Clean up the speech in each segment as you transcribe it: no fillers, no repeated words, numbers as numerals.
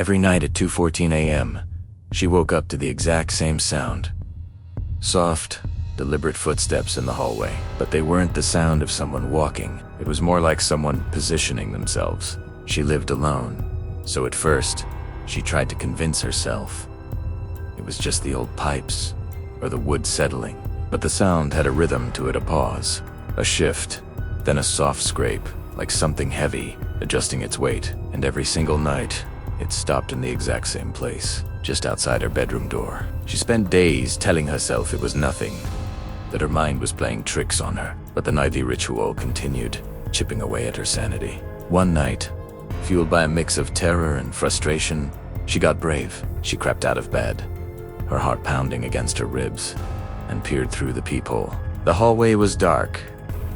Every night at 2:14 a.m., she woke up to the exact same sound. Soft, deliberate footsteps in the hallway, but they weren't the sound of someone walking. It was more like someone positioning themselves. She lived alone, so at first, she tried to convince herself it was just the old pipes or the wood settling. But the sound had a rhythm to it, a pause, a shift, then a soft scrape, like something heavy adjusting its weight. And every single night, it stopped in the exact same place, just outside her bedroom door. She spent days telling herself it was nothing, that her mind was playing tricks on her. But the nightly ritual continued, chipping away at her sanity. One night, fueled by a mix of terror and frustration, she got brave. She crept out of bed, her heart pounding against her ribs, and peered through the peephole. The hallway was dark,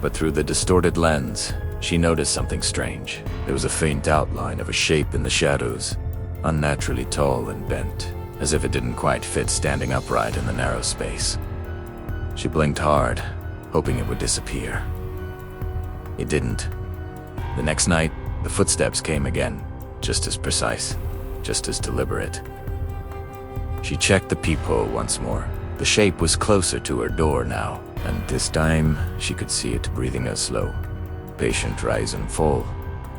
but through the distorted lens, she noticed something strange. There was a faint outline of a shape in the shadows, unnaturally tall and bent, as if it didn't quite fit standing upright in the narrow space. She blinked hard, hoping it would disappear. It didn't. The next night, the footsteps came again, just as precise, just as deliberate. She checked the peephole once more. The shape was closer to her door now, and this time she could see it breathing a slow, patient rise and fall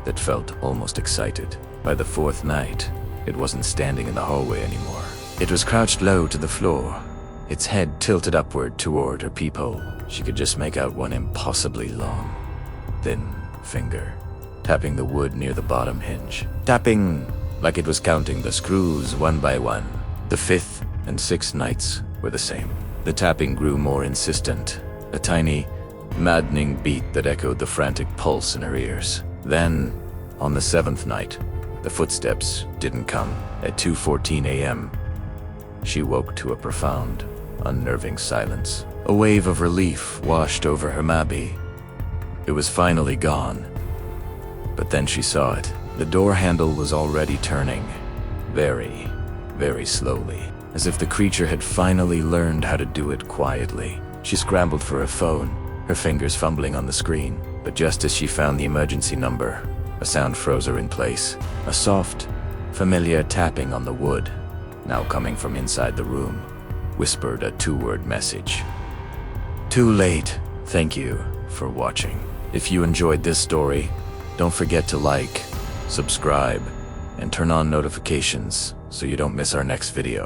that felt almost excited. By the fourth night, it wasn't standing in the hallway anymore. It was crouched low to the floor, its head tilted upward toward her peephole. She could just make out one impossibly long, thin finger tapping the wood near the bottom hinge. Tapping like it was counting the screws one by one. The fifth and sixth nights were the same. The tapping grew more insistent, a tiny, maddening beat that echoed the frantic pulse in her ears. Then, on the seventh night, the footsteps didn't come. At 2:14 a.m., she woke to a profound, unnerving silence. A wave of relief washed over her Mabby. It was finally gone. But then she saw it. The door handle was already turning, very, very slowly, as if the creature had finally learned how to do it quietly. She scrambled for her phone, her fingers fumbling on the screen. But just as she found the emergency number, a sound froze her in place. A soft, familiar tapping on the wood, now coming from inside the room, whispered a two-word message. Too late. Thank you for watching. If you enjoyed this story, don't forget to like, subscribe, and turn on notifications so you don't miss our next video.